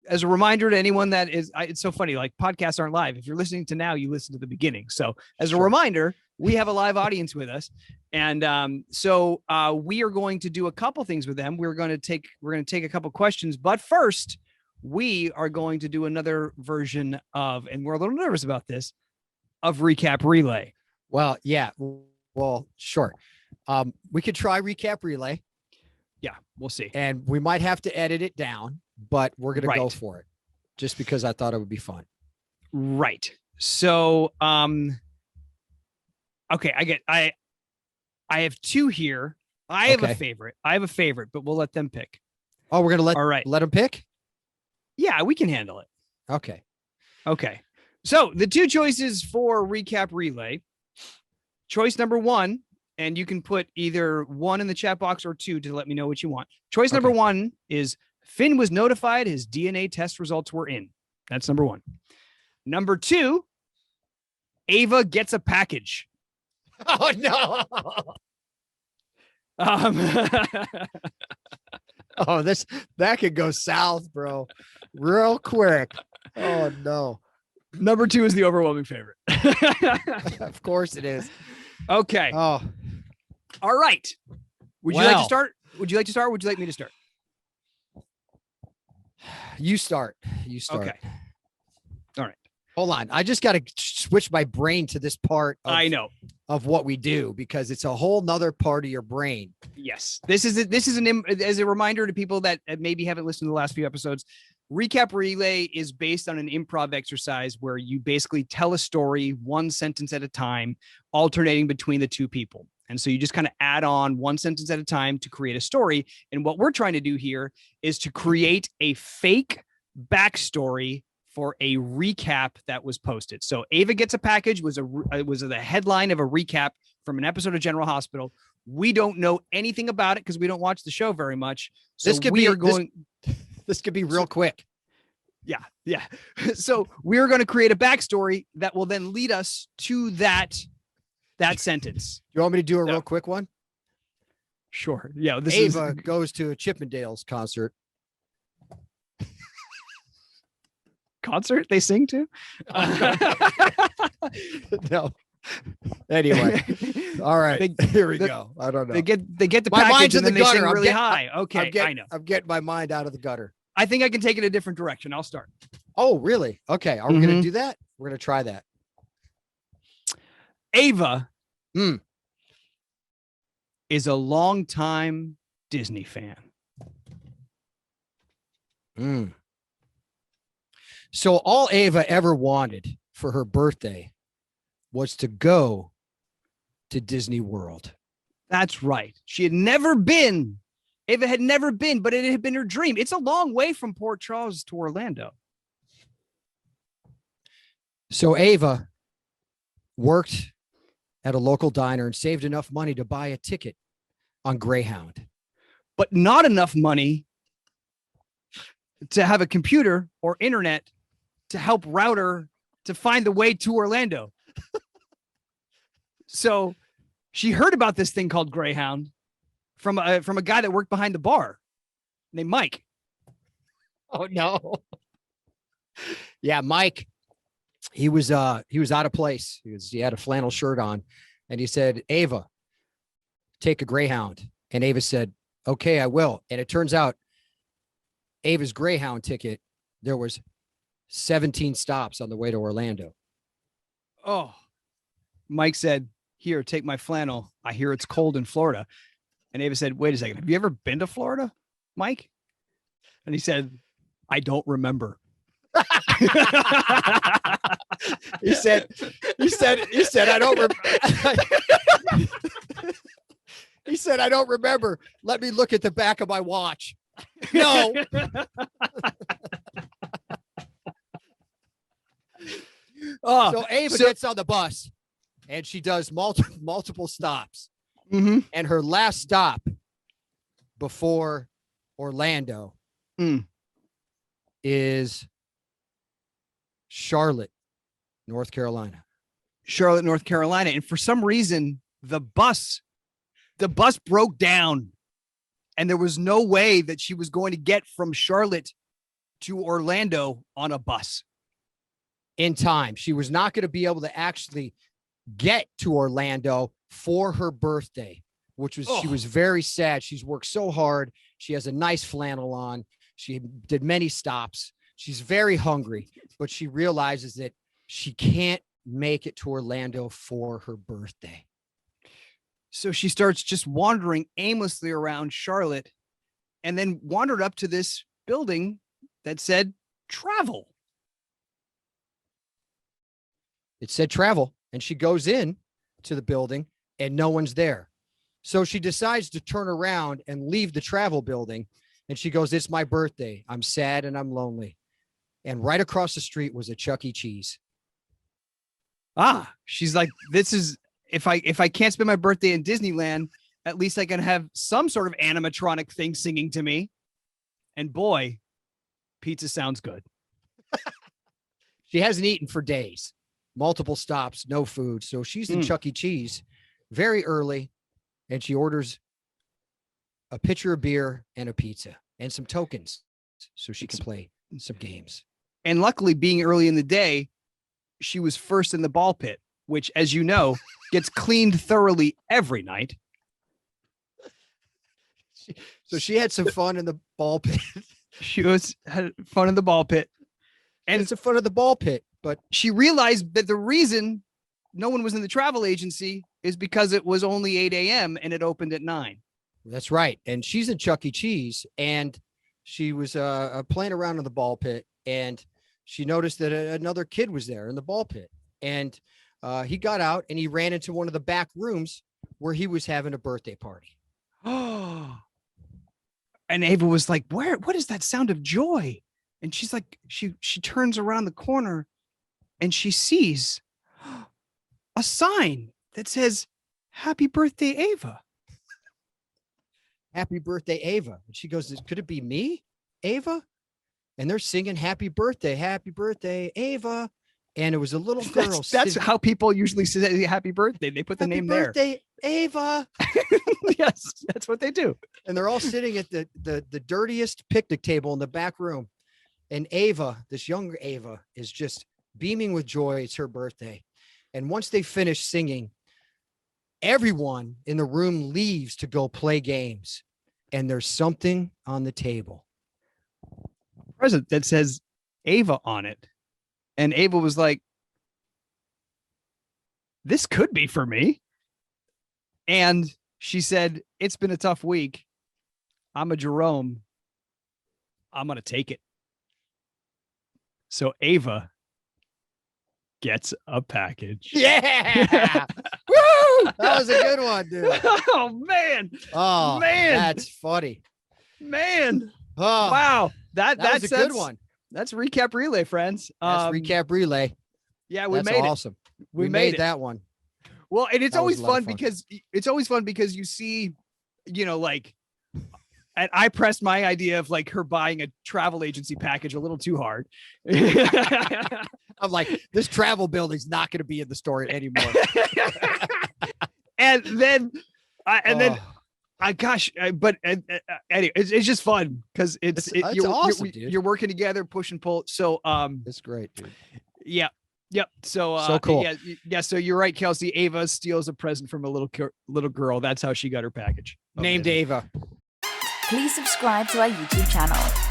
as a reminder to anyone that is, it's so funny, like podcasts aren't live. If you're listening to now, you listen to the beginning. So as a reminder, we have a live audience with us. And so we are going to do a couple things with them. We're going to take a couple questions, but first we are going to do another version of, and we're a little nervous about this, of Recap Relay. Well, yeah. Well, sure. We could try Recap Relay. Yeah, we'll see. And we might have to edit it down, but we're going to go for it just because I thought it would be fun. Right. So, okay, I have two here. I have a favorite. But we'll let them pick. Oh, we're going to let them pick? Yeah, we can handle it. Okay. So the two choices for Recap Relay. Choice number one, and you can put either one in the chat box or two to let me know what you want. Choice number one is Finn was notified his DNA test results were in. That's number one. Number two, Ava gets a package. Oh, no. Oh, that could go south, bro. Real quick. Oh, no. Number two is the overwhelming favorite. Of course it is. Okay. Oh. All right. Would you like to start? Would you like me to start? You start. Okay. All right. Hold on. I just got to switch my brain to this part of what we do, because it's a whole nother part of your brain. Yes. This is as a reminder to people that maybe haven't listened to the last few episodes. Recap Relay is based on an improv exercise where you basically tell a story one sentence at a time, alternating between the two people. And so you just kind of add on one sentence at a time to create a story. And what we're trying to do here is to create a fake backstory for a recap that was posted. So Ava Gets a Package was the headline of a recap from an episode of General Hospital. We don't know anything about it because we don't watch the show very much. So this could be real quick. Yeah. So we're going to create a backstory that will then lead us to that sentence. You want me to do a real quick one? Sure. Yeah. Ava goes to a Chippendales concert. Concert they sing to? No. Anyway. All right. Here we go. I don't know. They get the package and then they sing really high. Okay. I know. I'm getting my mind out of the gutter. I think I can take it a different direction. I'll start. Oh, really? Okay. Are we going to do that? We're going to try that. Ava is a longtime Disney fan. So all Ava ever wanted for her birthday was to go to Disney World. That's right. Ava had never been, but it had been her dream. It's a long way from Port Charles to Orlando. So Ava worked at a local diner and saved enough money to buy a ticket on Greyhound. But not enough money to have a computer or internet to help route her to find the way to Orlando. So she heard about this thing called Greyhound from a guy that worked behind the bar named Mike. Oh, no. Yeah, Mike. He was out of place. He had a flannel shirt on, and he said, Ava, take a Greyhound. And Ava said, okay, I will. And it turns out Ava's Greyhound ticket, there was 17 stops on the way to Orlando. Oh, Mike said, here, take my flannel. I hear it's cold in Florida. And Ava said, wait a second. Have you ever been to Florida, Mike? And he said, I don't remember. He said, I don't remember. He said, I don't remember. Let me look at the back of my watch. No. So Ava gets on the bus and she does multiple stops. Mm-hmm. And her last stop before Orlando is Charlotte, North Carolina. And for some reason, the bus broke down and there was no way that she was going to get from Charlotte to Orlando on a bus. In time. She was not going to be able to actually get to Orlando for her birthday, which was, she was very sad. She's worked so hard. She has a nice flannel on. She did many stops. She's very hungry, but she realizes that she can't make it to Orlando for her birthday. So she starts just wandering aimlessly around Charlotte and then wandered up to this building that said travel. It said travel, and she goes in to the building and no one's there. So she decides to turn around and leave the travel building. And she goes, it's my birthday. I'm sad and I'm lonely. And right across the street was a Chuck E. Cheese. She's like, this is, if I can't spend my birthday in Disneyland, at least I can have some sort of animatronic thing singing to me. And boy, pizza sounds good. She hasn't eaten for days. Multiple stops, no food. So she's in Chuck E. Cheese very early, and she orders a pitcher of beer and a pizza and some tokens so she can play some games. And luckily, being early in the day, she was first in the ball pit, which, as you know, gets cleaned thoroughly every night. So she had some fun in the ball pit. She had fun in the ball pit. And it's in front of the ball pit. But she realized that the reason no one was in the travel agency is because it was only 8 a.m. and it opened at 9. That's right. And she's in Chuck E. Cheese, and she was playing around in the ball pit, and she noticed that another kid was there in the ball pit. And he got out and he ran into one of the back rooms where he was having a birthday party. Oh. And Ava was like, what is that sound of joy? And she's like, she turns around the corner and she sees a sign that says, happy birthday, Ava. Happy birthday, Ava. And she goes, could it be me, Ava? And they're singing happy birthday, Ava. And it was a little girl. That's how people usually say happy birthday. They put the name there. Happy birthday, Ava. Yes, that's what they do. And they're all sitting at the dirtiest picnic table in the back room. And Ava, this younger Ava, is just beaming with joy. It's her birthday. And once they finish singing, everyone in the room leaves to go play games. And there's something on the table. Present that says Ava on it. And Ava was like, this could be for me. And she said, it's been a tough week. I'm a Jerome. I'm going to take it. So Ava gets a package. Yeah. Woo! That was a good one, dude. Oh, man. Oh, man. That's funny. Man. Oh, wow. That was a good one. That's recap relay, friends. That's recap relay. Yeah, we That's made awesome. it. We made that one. Well, and it's That always was a lot fun of fun. because you see, like, and I pressed my idea of like her buying a travel agency package a little too hard. I'm like, this travel building's not going to be in the story anymore. and then anyway, it's just fun because it's awesome, dude. You're working together, push and pull. So it's great, dude. Yeah. Yep. So so cool. Yeah. So you're right, Kelsey. Ava steals a present from a little girl. That's how she got her package. Named Ava. Please subscribe to our YouTube channel.